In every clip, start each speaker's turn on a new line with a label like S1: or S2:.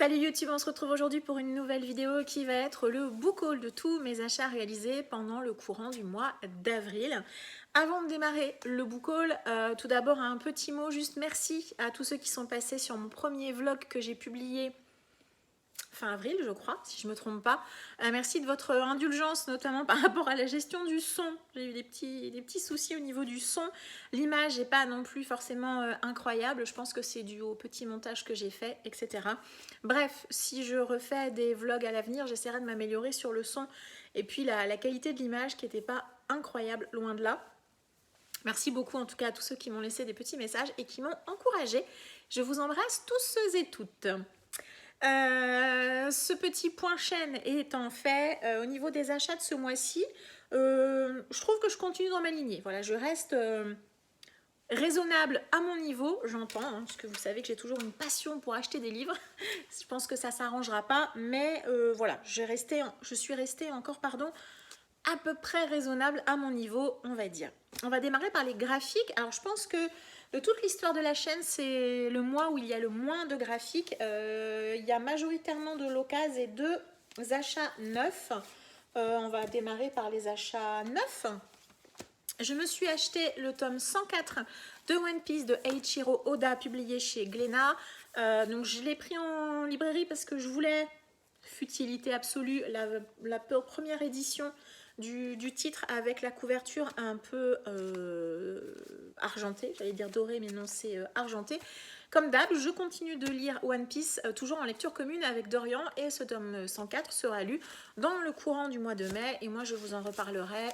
S1: Salut YouTube, on se retrouve aujourd'hui pour une nouvelle vidéo qui va être le book haul de tous mes achats réalisés pendant le courant du mois d'avril. Avant de démarrer le book haul, tout d'abord un petit mot, juste merci à tous ceux qui sont passés sur mon premier vlog que j'ai publié fin avril, je crois, si je ne me trompe pas. Merci de votre indulgence, notamment par rapport à la gestion du son. J'ai eu des petits soucis au niveau du son. L'image n'est pas non plus forcément incroyable. Je pense que c'est dû au petit montage que j'ai fait, etc. Bref, si je refais des vlogs à l'avenir, j'essaierai de m'améliorer sur le son et puis la qualité de l'image qui n'était pas incroyable, loin de là. Merci beaucoup en tout cas à tous ceux qui m'ont laissé des petits messages et qui m'ont encouragé. Je vous embrasse tous et toutes. Ce petit point chaîne étant fait, au niveau des achats de ce mois-ci, je trouve que je continue dans ma lignée. Voilà, je reste raisonnable à mon niveau, j'entends, hein, parce que vous savez que j'ai toujours une passion pour acheter des livres. Je pense que ça ne s'arrangera pas, mais voilà, je suis restée encore, à peu près raisonnable à mon niveau, on va dire. On va démarrer par les graphiques. Alors je pense que de toute l'histoire de la chaîne, c'est le mois où il y a le moins de graphiques. Il y a majoritairement de l'occasion et de achats neufs. On va démarrer par les achats neufs. Je me suis acheté le tome 104 de One Piece de Eiichiro Oda, publié chez Glénat. Donc je l'ai pris en librairie parce que je voulais, futilité absolue, la première édition du titre avec la couverture un peu argentée, j'allais dire dorée mais non, c'est argenté. Comme d'hab, je continue de lire One Piece, toujours en lecture commune avec Dorian, et ce tome 104 sera lu dans le courant du mois de mai et moi je vous en reparlerai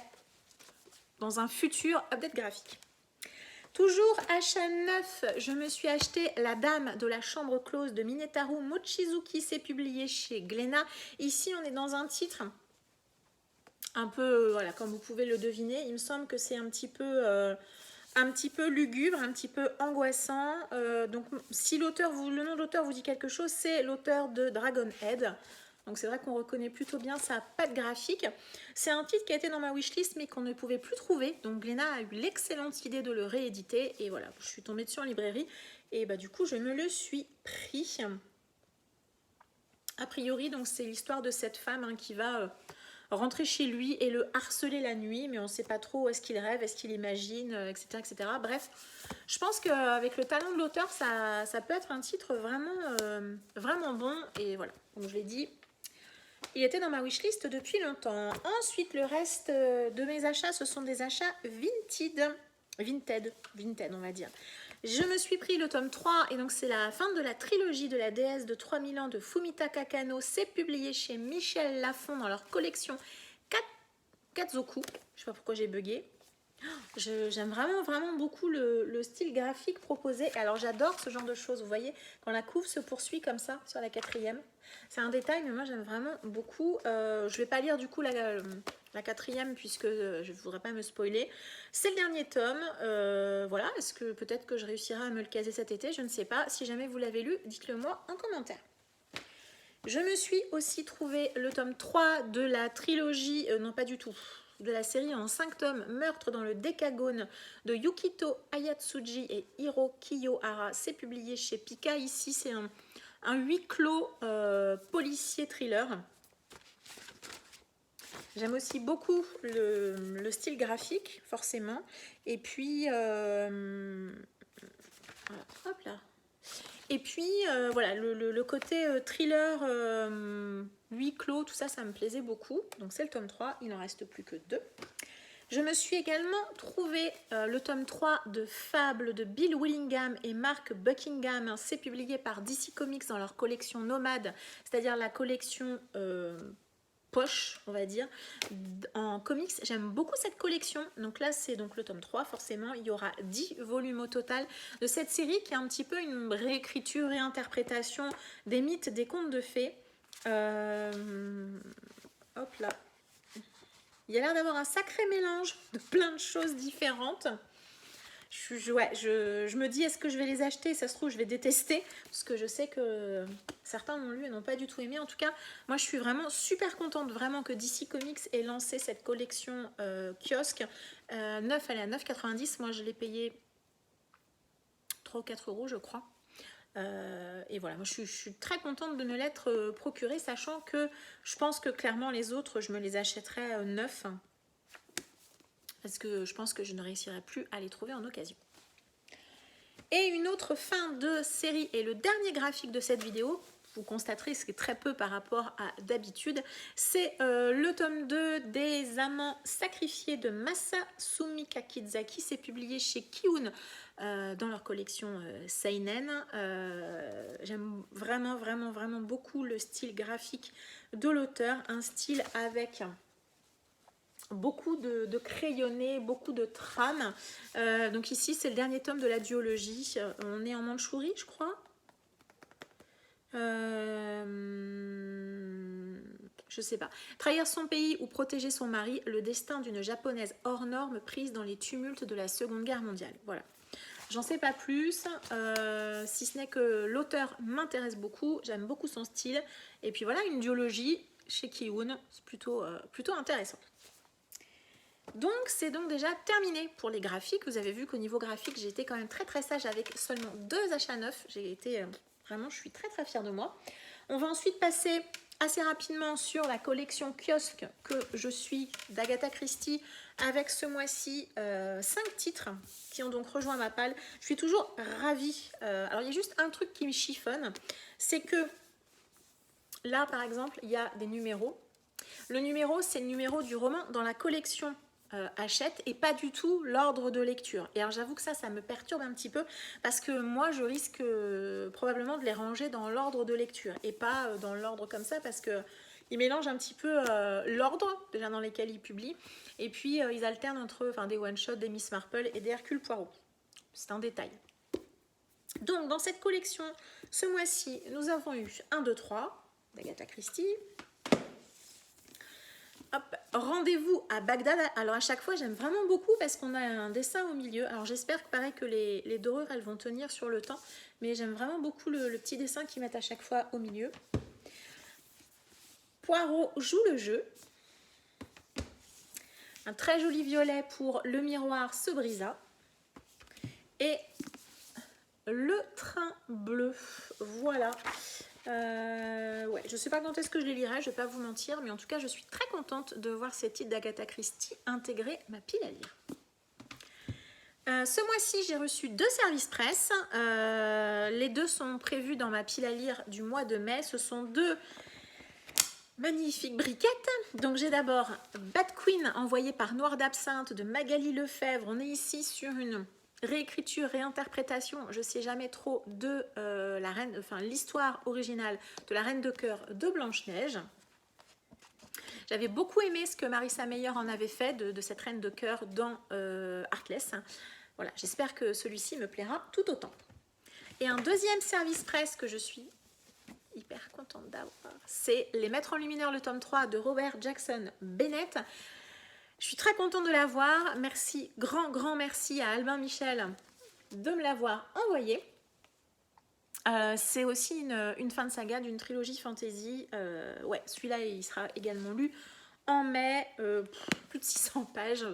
S1: dans un futur update graphique. Toujours achat neuf, je me suis acheté La Dame de la Chambre Close de Minetaru Mochizuki, c'est publié chez Glénat. Ici on est dans un titre un peu, voilà, comme vous pouvez le deviner, il me semble que c'est un petit peu lugubre, un petit peu angoissant. Donc si le nom de l'auteur vous dit quelque chose, c'est l'auteur de Dragonhead. Donc c'est vrai qu'on reconnaît plutôt bien sa patte graphique. C'est un titre qui a été dans ma wishlist mais qu'on ne pouvait plus trouver. Donc Glénat a eu l'excellente idée de le rééditer. Et voilà, je suis tombée dessus en librairie. Et bah du coup, je me le suis pris. A priori, donc c'est l'histoire de cette femme qui va rentrer chez lui et le harceler la nuit. Mais on ne sait pas trop, est-ce qu'il rêve, est-ce qu'il imagine, etc., etc. Bref, je pense qu'avec le talent de l'auteur, ça peut être un titre vraiment bon. Et voilà, comme je l'ai dit, il était dans ma wishlist depuis longtemps. Ensuite, le reste de mes achats, ce sont des achats vinted, on va dire. Je me suis pris le tome 3 et donc c'est la fin de la trilogie de la déesse de 3000 ans de Fumitaka Kano. C'est publié chez Michel Lafon dans leur collection Katzoku. Je sais pas pourquoi j'ai bugué. J'aime vraiment beaucoup le style graphique proposé. Alors j'adore ce genre de choses, vous voyez, quand la couve se poursuit comme ça sur la 4e. C'est un détail, mais moi j'aime vraiment beaucoup. Je vais pas lire du coup la 4e puisque je ne voudrais pas me spoiler. C'est le dernier tome. Voilà, est-ce que peut-être que je réussirai à me le caser cet été? Je ne sais pas. Si jamais vous l'avez lu, dites-le moi en commentaire. Je me suis aussi trouvé le tome 3 de la trilogie, non pas du tout, de la série en 5 tomes, Meurtre dans le Décagone de Yukito Ayatsuji et Hiro Kiyohara. C'est publié chez Pika. Ici, c'est un huis clos policier thriller. J'aime aussi beaucoup le style graphique, forcément. Et puis, hop là. Et puis, voilà, le côté thriller, huis clos, tout ça, ça me plaisait beaucoup. Donc, c'est le tome 3, il n'en reste plus que 2. Je me suis également trouvé le tome 3 de Fable de Bill Willingham et Mark Buckingham. C'est publié par DC Comics dans leur collection Nomade, c'est-à-dire la collection poche, on va dire, en comics. J'aime beaucoup cette collection. Donc là, c'est donc le tome 3, forcément. Il y aura 10 volumes au total de cette série qui est un petit peu une réécriture, réinterprétation des mythes, des contes de fées. Hop là. Il y a l'air d'avoir un sacré mélange de plein de choses différentes. Je me dis, est-ce que je vais les acheter? Ça se trouve, je vais détester, parce que je sais que certains l'ont lu et n'ont pas du tout aimé. En tout cas, moi, je suis vraiment super contente vraiment que DC Comics ait lancé cette collection kiosque. 9, elle est à 9,90. Moi, je l'ai payé 3 ou 4 euros, je crois. Et voilà, moi je suis très contente de me l'être procuré, sachant que je pense que clairement les autres, je me les achèterais neufs. Parce que je pense que je ne réussirai plus à les trouver en occasion. Et une autre fin de série et le dernier graphique de cette vidéo, vous constaterez ce qui est très peu par rapport à d'habitude, c'est le tome 2 des Amants sacrifiés de Masasumi Kakizaki. C'est publié chez Kiun dans leur collection Seinen. J'aime vraiment, vraiment, vraiment beaucoup le style graphique de l'auteur, un style avec beaucoup de crayonnés, beaucoup de trames. Donc ici, c'est le dernier tome de la duologie. On est en Mandchourie, je crois. Je sais pas. Trahir son pays ou protéger son mari, le destin d'une japonaise hors norme prise dans les tumultes de la Seconde Guerre mondiale. Voilà. J'en sais pas plus, si ce n'est que l'auteur m'intéresse beaucoup, j'aime beaucoup son style. Et puis voilà, une duologie chez Kiun, c'est plutôt intéressant. Donc c'est donc déjà terminé pour les graphiques. Vous avez vu qu'au niveau graphique, j'ai été quand même très très sage avec seulement 2 achats neufs. J'ai été vraiment, je suis très très fière de moi. On va ensuite passer assez rapidement sur la collection kiosque que je suis d'Agatha Christie, avec ce mois-ci 5 titres qui ont donc rejoint ma palle. Je suis toujours ravie. Alors il y a juste un truc qui me chiffonne, c'est que là par exemple, il y a des numéros. Le numéro, c'est le numéro du roman dans la collection achète et pas du tout l'ordre de lecture. Et alors j'avoue que ça me perturbe un petit peu parce que moi je risque probablement de les ranger dans l'ordre de lecture et pas dans l'ordre comme ça, parce que ils mélangent un petit peu l'ordre déjà dans lesquels ils publient, et puis ils alternent entre des one-shots, des Miss Marple et des Hercule Poirot. C'est un détail. Donc dans cette collection, ce mois-ci, nous avons eu 1, 2, 3 d'Agatha Christie. Rendez-vous à Bagdad. Alors à chaque fois j'aime vraiment beaucoup parce qu'on a un dessin au milieu. Alors j'espère que pareil que les dorures elles vont tenir sur le temps, mais j'aime vraiment beaucoup le petit dessin qu'ils mettent à chaque fois au milieu. Poirot joue le jeu. Un très joli violet pour Le miroir se brisa. Et le train bleu. Voilà. Ouais, je sais pas quand est-ce que je les lirai, je vais pas vous mentir, mais en tout cas je suis très contente de voir ces titres d'Agatha Christie intégrer ma pile à lire. Ce mois-ci j'ai reçu 2 services presse, les 2 sont prévus dans ma pile à lire du mois de mai. Ce sont 2 magnifiques briquettes. Donc j'ai d'abord Bad Queen envoyée par Noir d'Absinthe de Magali Lefebvre. On est ici sur une réécriture, réinterprétation, je sais jamais trop, de la reine, l'histoire originale de la Reine de Cœur de Blanche-Neige. J'avais beaucoup aimé ce que Marissa Meyer en avait fait de cette Reine de Cœur dans Heartless. Voilà, j'espère que celui-ci me plaira tout autant. Et un deuxième service presse que je suis hyper contente d'avoir, c'est Les Maîtres en Luminaire, le tome 3 de Robert Jackson Bennett. Je suis très contente de l'avoir. Merci, grand merci à Albin Michel de me l'avoir envoyé. C'est aussi une fin de saga d'une trilogie fantasy. Ouais, celui-là, il sera également lu en mai. Plus de 600 pages.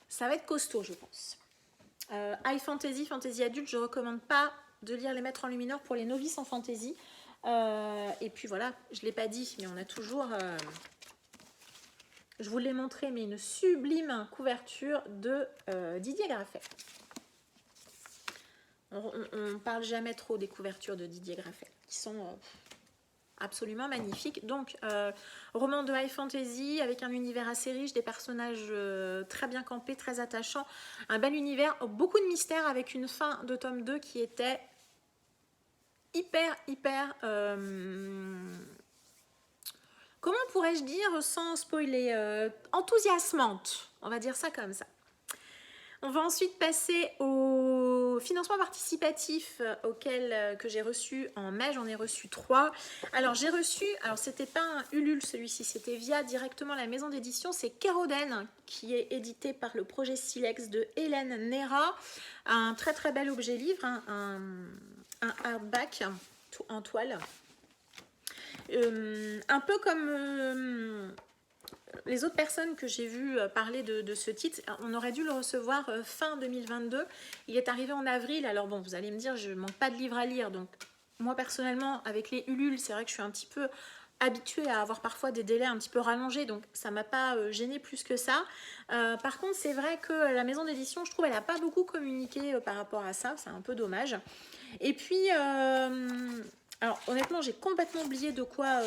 S1: Ça va être costaud, je pense. High fantasy, fantasy adulte, je ne recommande pas de lire Les Maîtres en Lumineur pour les novices en fantasy. Et puis voilà, je ne l'ai pas dit, mais on a toujours... je vous l'ai montré, mais une sublime couverture de Didier Graffet. On ne parle jamais trop des couvertures de Didier Graffet, qui sont absolument magnifiques. Donc, roman de high fantasy avec un univers assez riche, des personnages très bien campés, très attachants, un bel univers, beaucoup de mystères, avec une fin de tome 2 qui était hyper comment pourrais-je dire sans spoiler, enthousiasmante, on va dire ça comme ça. On va ensuite passer au financement participatif que j'ai reçu en mai. J'en ai reçu 3. Alors j'ai reçu, alors c'était pas un Ulule celui-ci, c'était via directement la maison d'édition, c'est Kéroden qui est édité par le projet Silex de Hélène Nera. Un très bel objet livre, un hardback en toile. Un peu comme les autres personnes que j'ai vues parler de ce titre, on aurait dû le recevoir fin 2022. Il est arrivé en avril. Alors bon, vous allez me dire, je ne manque pas de livres à lire. Donc moi personnellement, avec les Ulule, c'est vrai que je suis un petit peu habituée à avoir parfois des délais un petit peu rallongés. Donc ça ne m'a pas gênée plus que ça. Par contre, c'est vrai que la maison d'édition, je trouve, elle n'a pas beaucoup communiqué par rapport à ça. C'est un peu dommage. Et puis... alors honnêtement, j'ai complètement oublié de quoi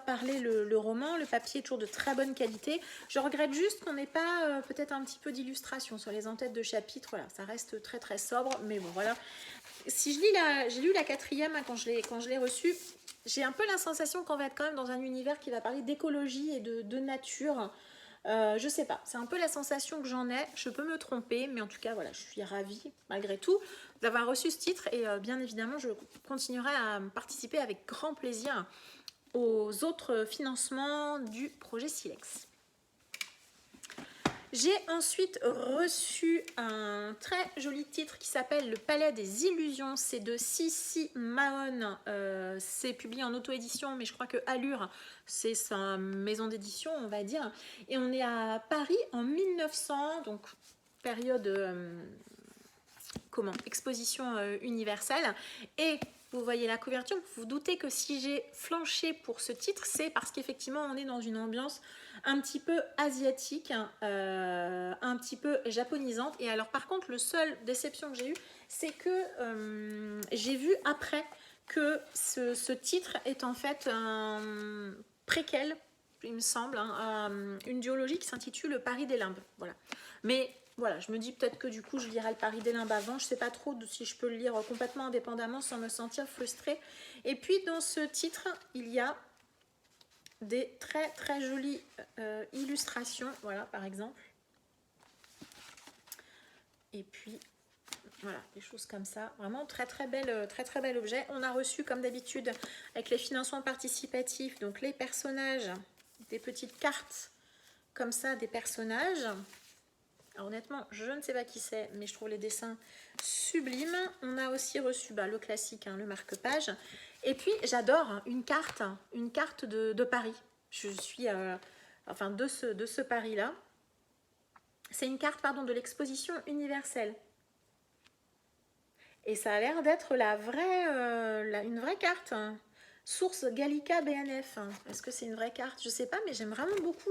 S1: parler le roman. Le papier est toujours de très bonne qualité. Je regrette juste qu'on n'ait pas peut-être un petit peu d'illustration sur les entêtes de chapitres. Voilà, ça reste très très sobre, mais bon voilà. Si je lis j'ai lu la quatrième hein, quand je l'ai reçue, j'ai un peu la sensation qu'on va être quand même dans un univers qui va parler d'écologie et de nature. Je sais pas, c'est un peu la sensation que j'en ai, je peux me tromper, mais en tout cas voilà, je suis ravie malgré tout d'avoir reçu ce titre et bien évidemment je continuerai à participer avec grand plaisir aux autres financements du projet Silex. J'ai ensuite reçu un très joli titre qui s'appelle Le Palais des Illusions. C'est de Cici Mahon. C'est publié en auto-édition, mais je crois que Allure, c'est sa maison d'édition, on va dire. Et on est à Paris en 1900, donc période exposition universelle. Et vous voyez la couverture, vous vous doutez que si j'ai flanché pour ce titre, c'est parce qu'effectivement on est dans une ambiance un petit peu asiatique, un petit peu japonisante. Et alors par contre, le seul déception que j'ai eue, c'est que j'ai vu après que ce titre est en fait un préquel, il me semble, à une duologie qui s'intitule Paris des Limbes. Voilà. Mais voilà, je me dis peut-être que du coup je lirai le Paris des Limbes avant. Je ne sais pas trop si je peux le lire complètement indépendamment sans me sentir frustrée. Et puis dans ce titre, il y a des très très jolies illustrations. Voilà, par exemple. Et puis voilà, des choses comme ça. Vraiment très très bel objet. On a reçu comme d'habitude avec les financements participatifs, donc les personnages, des petites cartes comme ça, des personnages. Alors honnêtement, je ne sais pas qui c'est, mais je trouve les dessins sublimes. On a aussi reçu le classique, hein, le marque-page. Et puis j'adore une carte de Paris. Je suis, enfin de ce Paris-là. C'est une carte, pardon, de l'exposition universelle. Et ça a l'air d'être une vraie carte. Source Gallica BNF. Est-ce que c'est une vraie carte? Je sais pas, mais j'aime vraiment beaucoup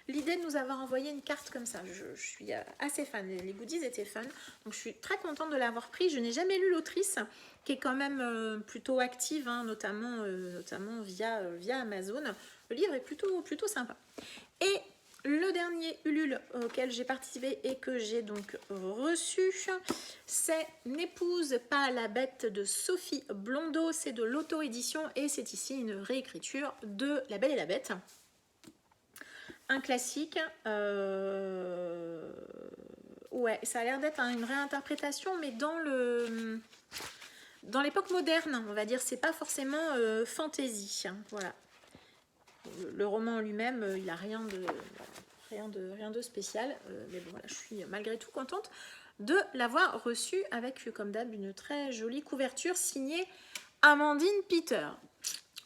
S1: l'idée de nous avoir envoyé une carte comme ça. Je suis assez fan. Les goodies étaient fun. Donc je suis très contente de l'avoir pris. Je n'ai jamais lu l'autrice, qui est quand même plutôt active, hein, notamment via Amazon. Le livre est plutôt sympa. Et le dernier Ulule auquel j'ai participé et que j'ai donc reçu, c'est N'épouse pas la bête de Sophie Blondeau. C'est de l'auto-édition et c'est ici une réécriture de La Belle et la Bête. Un classique. Ouais, ça a l'air d'être une réinterprétation, mais dans l'époque moderne, on va dire. C'est pas forcément fantasy. Voilà. Le roman lui-même, il n'a rien de spécial, mais bon, voilà, je suis malgré tout contente de l'avoir reçu avec, comme d'hab, une très jolie couverture signée Amandine Peter.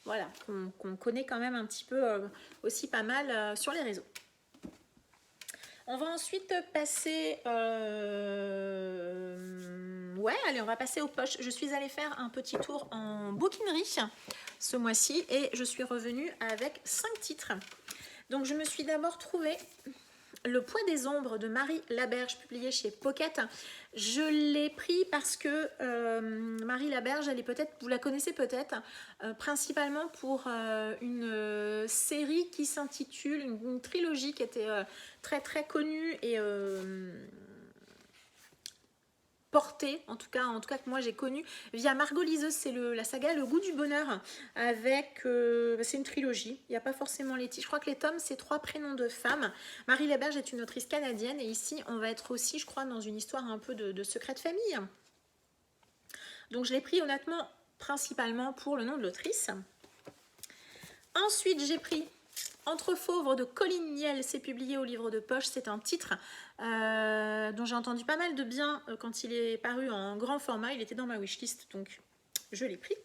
S1: Voilà, qu'on connaît quand même un petit peu aussi pas mal sur les réseaux. On va ensuite passer... Ouais, allez, on va passer aux poches. Je suis allée faire un petit tour en bouquinerie ce mois-ci et je suis revenue avec 5 titres. Donc, je me suis d'abord trouvé Le Poids des Ombres de Marie Laberge, publié chez Pocket. Je l'ai pris parce que Marie Laberge, vous la connaissez peut-être, principalement pour une série qui s'intitule, une trilogie qui était très très connue et portée, en tout cas que moi j'ai connue via Margot Liseuse. C'est la saga Le Goût du Bonheur, avec c'est une trilogie, il n'y a pas forcément les titres, je crois que les tomes c'est 3 prénoms de femmes. Marie Laberge est une autrice canadienne et ici on va être aussi, je crois, dans une histoire un peu de secret de famille. Donc je l'ai pris honnêtement principalement pour le nom de l'autrice. Ensuite j'ai pris Entre Fauves de Colline Niel, c'est publié au livre de poche. C'est un titre dont j'ai entendu pas mal de bien quand il est paru en grand format. Il était dans ma wishlist, donc je l'ai pris.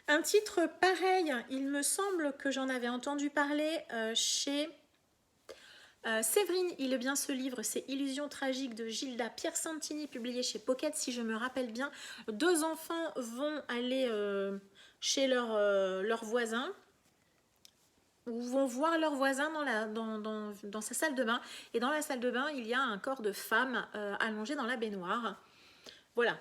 S1: Un titre pareil, il me semble que j'en avais entendu parler chez Séverine. Il est bien ce livre, c'est Illusions tragiques de Gilda Pierre Santini, publié chez Pocket, si je me rappelle bien. Deux enfants vont aller chez leur voisin, ou vont voir leur voisin dans sa salle de bain. Et dans la salle de bain, il y a un corps de femme allongé dans la baignoire. Voilà.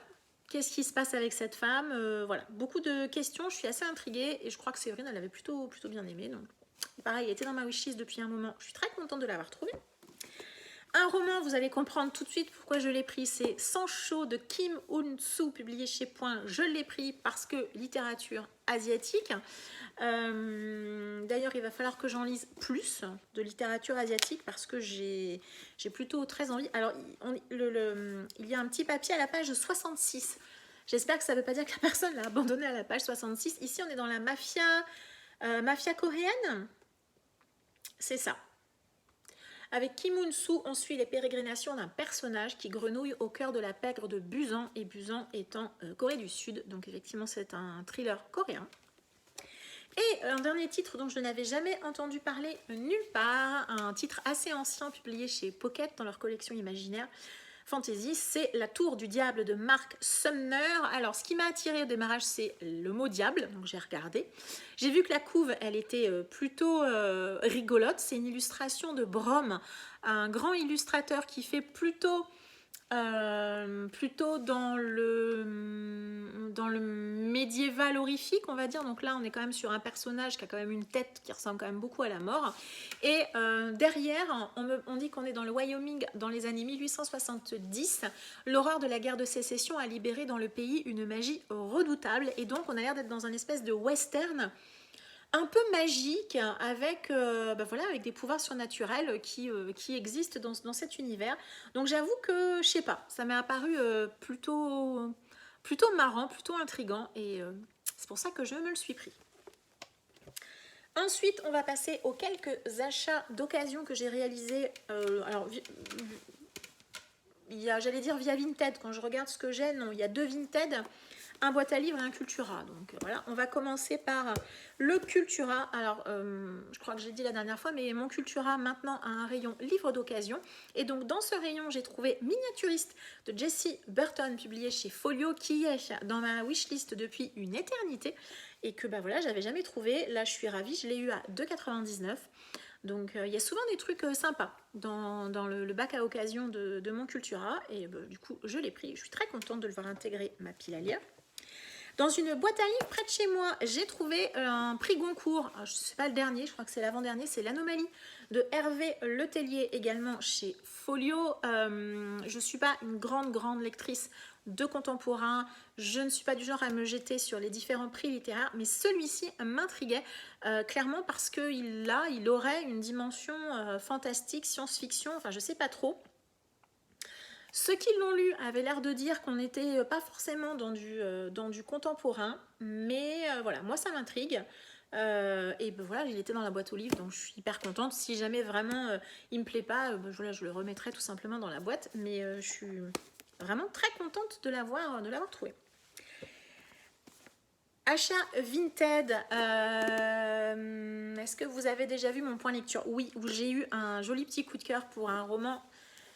S1: Qu'est-ce qui se passe avec cette femme? Voilà, beaucoup de questions, je suis assez intriguée et je crois que Séverine, elle avait plutôt bien aimé. Donc, pareil, il était dans ma wishlist depuis un moment, je suis très contente de l'avoir trouvé. Un roman, vous allez comprendre tout de suite pourquoi je l'ai pris, c'est Sancho de Kim Eun-soo, publié chez Point. Je l'ai pris parce que littérature asiatique. D'ailleurs, il va falloir que j'en lise plus de littérature asiatique parce que j'ai plutôt très envie. Alors, il y a un petit papier à la page 66. J'espère que ça ne veut pas dire que la personne l'a abandonné à la page 66. Ici, on est dans la mafia coréenne. C'est ça. Avec Kim Eun-soo, on suit les pérégrinations d'un personnage qui grenouille au cœur de la pègre de Busan, et Busan étant Corée du Sud. Donc effectivement, c'est un thriller coréen. Et un dernier titre dont je n'avais jamais entendu parler nulle part, un titre assez ancien publié chez Pocket dans leur collection imaginaire fantasy, c'est La Tour du Diable de Mark Sumner. Alors, ce qui m'a attiré au démarrage, c'est le mot diable, donc j'ai regardé. J'ai vu que la couve, elle était plutôt rigolote. C'est une illustration de Brom, un grand illustrateur qui fait plutôt dans le médiéval horrifique, on va dire. Donc là, on est quand même sur un personnage qui a quand même une tête qui ressemble quand même beaucoup à la mort. Et derrière, on dit qu'on est dans le Wyoming dans les années 1870. L'horreur de la guerre de sécession a libéré dans le pays une magie redoutable. Et donc, on a l'air d'être dans un espèce de western un peu magique, avec, voilà, avec des pouvoirs surnaturels qui existent dans cet univers. Donc j'avoue que, je sais pas, ça m'est apparu plutôt marrant, plutôt intriguant, et c'est pour ça que je me le suis pris. Ensuite, on va passer aux quelques achats d'occasion que j'ai réalisés. Alors, j'allais dire via Vinted, quand je regarde ce que j'ai, non, il y a deux Vinted, un boîte à livres et un Cultura. Donc voilà, on va commencer par le Cultura. Alors, je crois que j'ai dit la dernière fois, mais mon Cultura maintenant a un rayon livre d'occasion. Et donc dans ce rayon, j'ai trouvé Miniaturiste de Jessie Burton, publié chez Folio, qui est dans ma wishlist depuis une éternité et que voilà, j'avais jamais trouvé. Là, je suis ravie, je l'ai eu à 2,99 €. Donc il y a souvent des trucs sympas dans le bac à occasion de mon Cultura. Et du coup, je l'ai pris. Je suis très contente de le voir intégrer ma pile à lire. Dans une boîte à livres près de chez moi, j'ai trouvé un prix Goncourt. Alors, je ne sais pas le dernier, je crois que c'est l'avant-dernier. C'est L'Anomalie de Hervé Letellier, également chez Folio. Je ne suis pas une grande lectrice de contemporain. Je ne suis pas du genre à me jeter sur les différents prix littéraires, mais celui-ci m'intriguait clairement parce qu'il aurait une dimension fantastique, science-fiction, enfin je ne sais pas trop. Ceux qui l'ont lu avaient l'air de dire qu'on n'était pas forcément dans du contemporain, mais voilà, moi ça m'intrigue. Et voilà, il était dans la boîte aux livres, donc je suis hyper contente. Si jamais vraiment il me plaît pas, voilà, je le remettrai tout simplement dans la boîte, mais je suis vraiment très contente de l'avoir trouvé. Achat Vinted, est-ce que vous avez déjà vu mon point lecture? Oui, où j'ai eu un joli petit coup de cœur pour un roman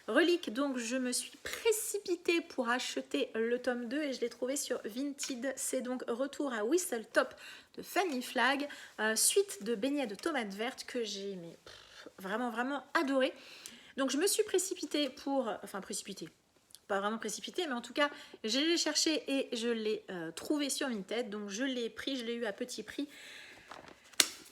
S1: Relique, donc je me suis précipitée pour acheter le tome 2 et je l'ai trouvé sur Vinted. C'est donc Retour à Whistletop de Fanny Flagg, suite de Beignets de tomates vertes que j'ai vraiment adoré. Donc je me suis précipitée pas vraiment précipitée, mais en tout cas je l'ai cherché et je l'ai trouvé sur Vinted. Donc je l'ai pris, je l'ai eu à petit prix.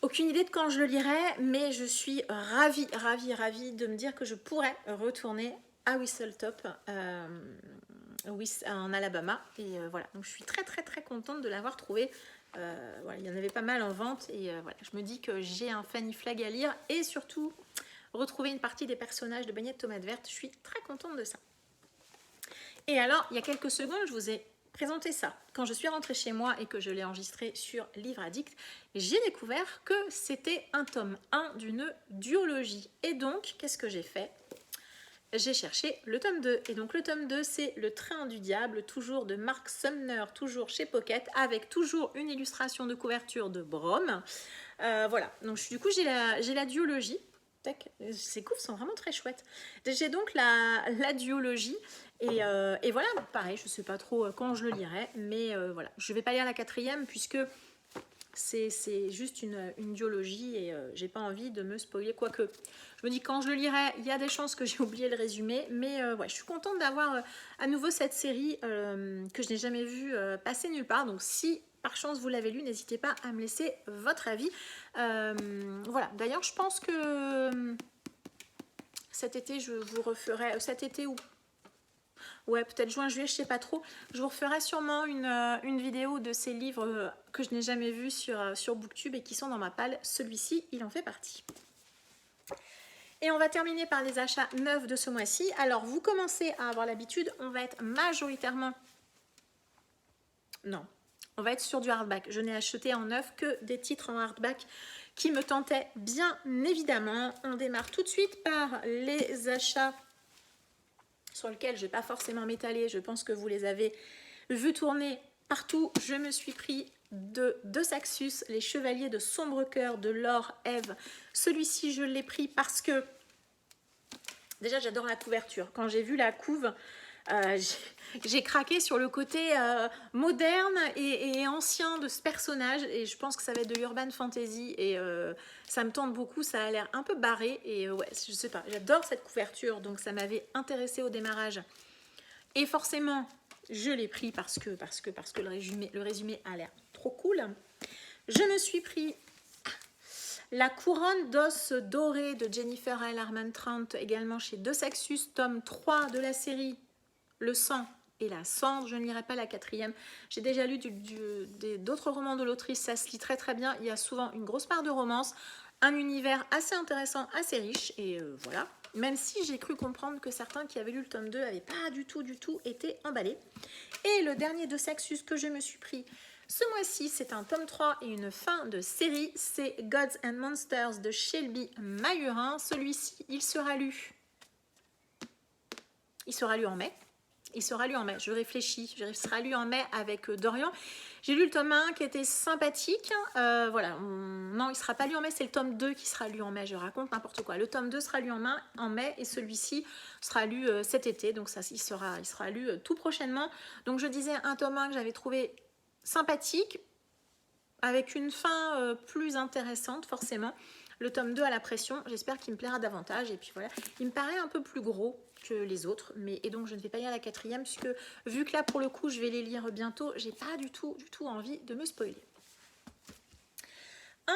S1: Aucune idée de quand je le lirai, mais je suis ravie de me dire que je pourrais retourner à Whistletop en Alabama. Et voilà, donc je suis très contente de l'avoir trouvé. Voilà, il y en avait pas mal en vente et voilà, je me dis que j'ai un Fanny Flagg à lire et surtout retrouver une partie des personnages de Beignets de tomates vertes. Je suis très contente de ça. Et alors, il y a quelques secondes, je vous ai présenté ça. Quand je suis rentrée chez moi et que je l'ai enregistré sur Livre Addict, j'ai découvert que c'était un tome 1 d'une duologie. Et donc, qu'est-ce que j'ai fait? j'ai cherché le tome 2. Et donc le tome 2, c'est Le Train du Diable, toujours de Mark Sumner, toujours chez Pocket, avec toujours une illustration de couverture de Brom. Voilà, donc du coup j'ai la duologie. Ces couves sont vraiment très chouettes. J'ai donc la duologie et voilà, pareil, je sais pas trop quand je le lirai, mais voilà, je vais pas lire la 4e puisque c'est juste une duologie et j'ai pas envie de me spoiler, quoique je me dis quand je le lirai, il y a des chances que j'ai oublié le résumé, mais ouais, je suis contente d'avoir à nouveau cette série que je n'ai jamais vue passer nulle part, donc si par chance vous l'avez lu, n'hésitez pas à me laisser votre avis. Voilà, d'ailleurs je pense que cet été je vous referai, cet été ou ouais, peut-être juin, juillet, je sais pas trop. Je vous referai sûrement une vidéo de ces livres que je n'ai jamais vus sur Booktube et qui sont dans ma palle. Celui-ci, il en fait partie. Et on va terminer par les achats neufs de ce mois-ci. Alors, vous commencez à avoir l'habitude, on va être majoritairement... Non, on va être sur du hardback. Je n'ai acheté en neuf que des titres en hardback qui me tentaient bien évidemment. On démarre tout de suite par les achats sur lequel je ne vais pas forcément m'étaler, je pense que vous les avez vus tourner partout. Je me suis pris de Saxus, les Chevaliers de Sombre Cœur de Laure Ève. Celui-ci, je l'ai pris parce que, déjà, j'adore la couverture. Quand j'ai vu la couve, j'ai craqué sur le côté moderne et ancien de ce personnage, et je pense que ça va être de l'urban fantasy et ça me tente beaucoup. Ça a l'air un peu barré et ouais, je sais pas, j'adore cette couverture, donc ça m'avait intéressée au démarrage et forcément je l'ai pris parce que le résumé a l'air trop cool. Je me suis pris La couronne d'os doré de Jennifer L. Armentrout, également chez De Saxus, tome 3 de la série Le sang et la cendre. Je ne lirai pas la 4e. J'ai déjà lu d'autres romans de l'autrice, ça se lit très très bien. Il y a souvent une grosse part de romance, un univers assez intéressant, assez riche, et voilà. Même si j'ai cru comprendre que certains qui avaient lu le tome 2 n'avaient pas du tout été emballés. Et le dernier de Saxus que je me suis pris ce mois-ci, c'est un tome 3 et une fin de série. C'est Gods and Monsters de Shelby Mahurin. Celui-ci, il sera lu en mai. Il sera lu en mai, je réfléchis, il sera lu en mai avec Dorian. J'ai lu le tome 1 qui était sympathique, voilà, non il ne sera pas lu en mai, c'est le tome 2 qui sera lu en mai, je raconte n'importe quoi. Le tome 2 sera lu en mai et celui-ci sera lu cet été, donc ça, il sera lu tout prochainement. Donc je disais un tome 1 que j'avais trouvé sympathique, avec une fin plus intéressante forcément. Le tome 2 à la pression, j'espère qu'il me plaira davantage. Et puis voilà, il me paraît un peu plus gros que les autres. Et donc je ne vais pas lire la 4e, puisque vu que là pour le coup je vais les lire bientôt, j'ai pas du tout envie de me spoiler.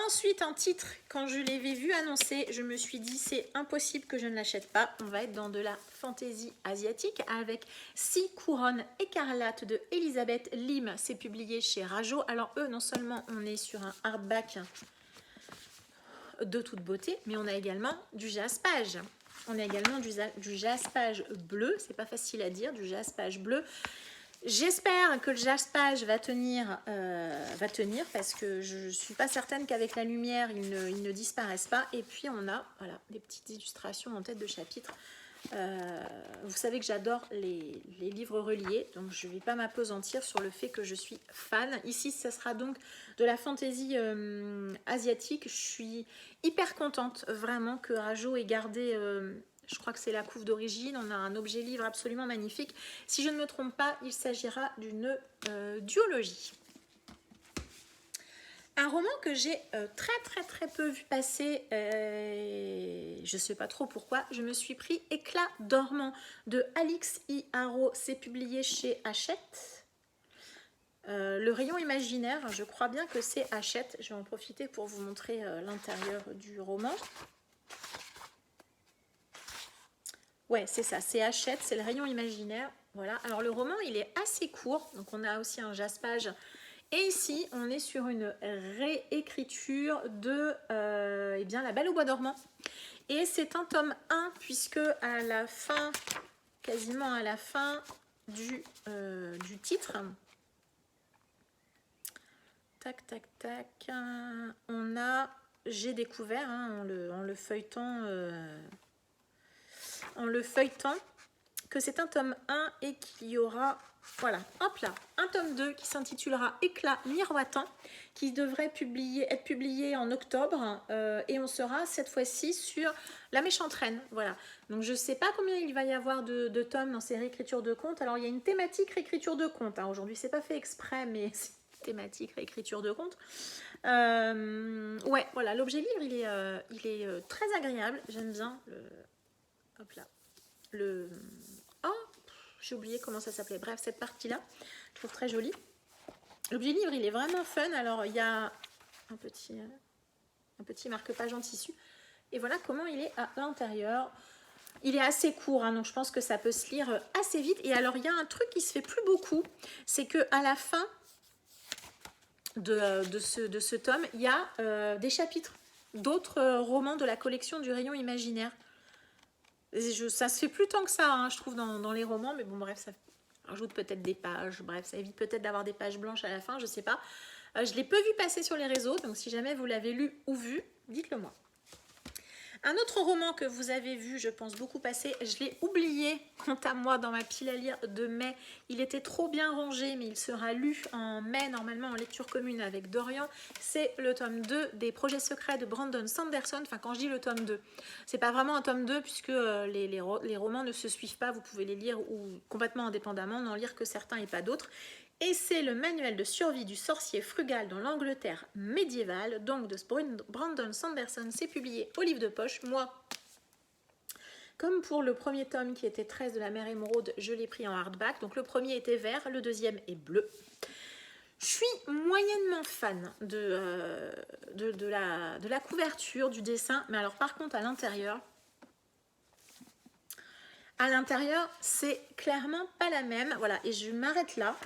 S1: Ensuite, un titre, quand je l'avais vu annoncer, je me suis dit c'est impossible que je ne l'achète pas. On va être dans de la fantaisie asiatique avec 6 couronnes écarlates de Elisabeth Lim. C'est publié chez Rajo. Alors eux, non seulement on est sur un hardback de toute beauté, mais on a également du jaspage. On a également du jaspage bleu, c'est pas facile à dire, du jaspage bleu. J'espère que le jaspage va tenir parce que je suis pas certaine qu'avec la lumière il ne disparaisse pas. Et puis on a voilà, des petites illustrations en tête de chapitre. Vous savez que j'adore les livres reliés, donc je ne vais pas m'appesantir sur le fait que je suis fan. Ici, ça sera donc de la fantaisie asiatique. Je suis hyper contente vraiment que Rajo ait gardé, je crois que c'est la couve d'origine. On a un objet livre absolument magnifique. Si je ne me trompe pas, il s'agira d'une duologie. Un roman que j'ai très peu vu passer, je ne sais pas trop pourquoi, je me suis pris Éclat dormant de Alix I. Haro, c'est publié chez Hachette. Le rayon imaginaire, je crois bien que c'est Hachette, je vais en profiter pour vous montrer l'intérieur du roman. Ouais, c'est ça, c'est Hachette, c'est le rayon imaginaire. Voilà, alors le roman il est assez court, donc on a aussi un jaspage. Et ici, on est sur une réécriture de eh bien, La Belle au bois dormant. Et c'est un tome 1, puisque à la fin, quasiment à la fin du titre, tac, tac, tac, on a, j'ai découvert en le feuilletant en le feuilletant que c'est un tome 1 et qu'il y aura, voilà, hop là, un tome 2 qui s'intitulera Éclat miroitant, qui devrait être publié en octobre, et on sera cette fois-ci sur La méchante reine, voilà. Donc je ne sais pas combien il va y avoir de tomes dans ces réécritures de contes. Alors il y a une thématique réécriture de contes, hein. Aujourd'hui c'est pas fait exprès, mais c'est une thématique réécriture de contes. Ouais, voilà, l'objet livre il est très agréable, j'aime bien hop là, oh, j'ai oublié comment ça s'appelait, bref, cette partie là je trouve très jolie. L'objet livre il est vraiment fun. Alors il y a un petit marque-page en tissu et voilà comment il est à l'intérieur. Il est assez court, hein, donc je pense que ça peut se lire assez vite. Et alors il y a un truc qui se fait plus beaucoup, c'est que à la fin de ce tome, il y a des chapitres d'autres romans de la collection du rayon imaginaire. Ça se fait plus tant que ça, hein, je trouve, dans les romans, mais bon, bref, ça rajoute peut-être des pages, bref, ça évite peut-être d'avoir des pages blanches à la fin, je sais pas. Je l'ai peu vu passer sur les réseaux, donc si jamais vous l'avez lu ou vu, dites-le moi. Un autre roman que vous avez vu, je pense, beaucoup passer, je l'ai oublié, quant à moi, dans ma pile à lire de mai. Il était trop bien rangé, mais il sera lu en mai, normalement, en lecture commune avec Dorian. C'est le tome 2 des Projets secrets de Brandon Sanderson. Enfin, quand je dis le tome 2, c'est pas vraiment un tome 2, puisque les romans ne se suivent pas. Vous pouvez les lire ou complètement indépendamment, n'en lire que certains et pas d'autres. Et c'est le manuel de survie du sorcier frugal dans l'Angleterre médiévale, donc de Brandon Sanderson. C'est publié au livre de poche. Moi, comme pour le premier tome qui était 13 de la mer émeraude, je l'ai pris en hardback. Donc le premier était vert, le deuxième est bleu. Je suis moyennement fan de la couverture, du dessin. Mais alors par contre, à l'intérieur, c'est clairement pas la même. Voilà, et je m'arrête là.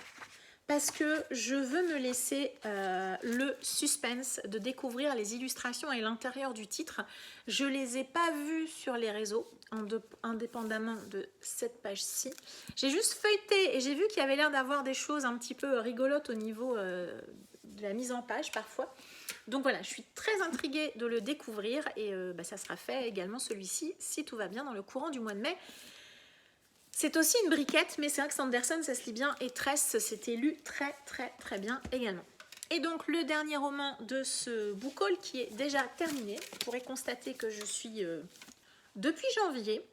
S1: Parce que je veux me laisser le suspense de découvrir les illustrations et l'intérieur du titre. Je ne les ai pas vues sur les réseaux, indépendamment de cette page-ci. J'ai juste feuilleté et j'ai vu qu'il y avait l'air d'avoir des choses un petit peu rigolotes au niveau de la mise en page parfois. Donc voilà, je suis très intriguée de le découvrir et ça sera fait également celui-ci, si tout va bien, dans le courant du mois de mai. C'est aussi une briquette, mais c'est vrai que Sanderson, ça se lit bien, et Tress, c'était lu très très très bien également. Et donc le dernier roman de ce book haul qui est déjà terminé. Vous pourrez constater que je suis, depuis janvier,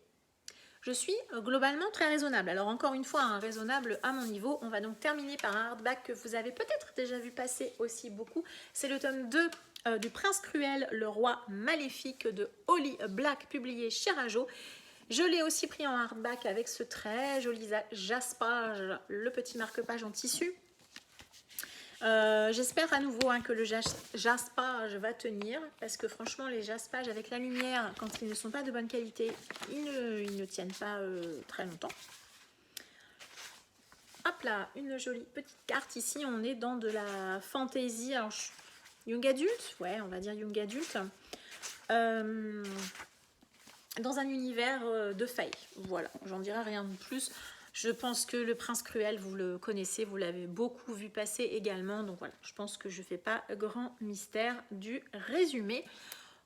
S1: je suis globalement très raisonnable. Alors encore une fois, raisonnable à mon niveau. On va donc terminer par un hardback que vous avez peut-être déjà vu passer aussi beaucoup. C'est le tome 2 du Prince Cruel, le roi maléfique de Holly Black, publié chez Rajo. Je l'ai aussi pris en hardback avec ce très joli jaspage, le petit marque-page en tissu. J'espère à nouveau que le jaspage va tenir, parce que franchement les jaspages avec la lumière, quand ils ne sont pas de bonne qualité, ils ne tiennent pas très longtemps. Hop là, une jolie petite carte. Ici on est dans de la fantasy, alors, young adulte, ouais on va dire young adulte. Dans un univers de failles. Voilà, j'en dirai rien de plus. Je pense que le Prince Cruel, vous le connaissez, vous l'avez beaucoup vu passer également. Donc voilà, je pense que je ne fais pas grand mystère du résumé.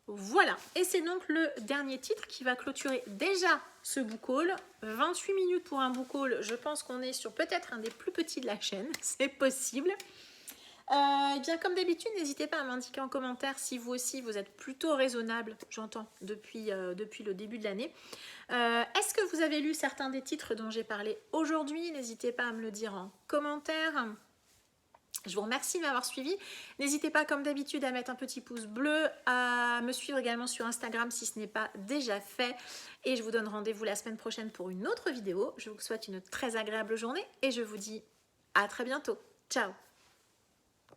S1: Voilà, et c'est donc le dernier titre qui va clôturer déjà ce book haul. 28 minutes pour un book haul, je pense qu'on est sur peut-être un des plus petits de la chaîne, c'est possible. Et bien comme d'habitude, n'hésitez pas à m'indiquer en commentaire si vous aussi vous êtes plutôt raisonnable, j'entends, depuis le début de l'année. Est-ce que vous avez lu certains des titres dont j'ai parlé aujourd'hui? N'hésitez pas à me le dire en commentaire. Je vous remercie de m'avoir suivi. N'hésitez pas comme d'habitude à mettre un petit pouce bleu, à me suivre également sur Instagram si ce n'est pas déjà fait. Et je vous donne rendez-vous la semaine prochaine pour une autre vidéo. Je vous souhaite une très agréable journée et je vous dis à très bientôt. Ciao!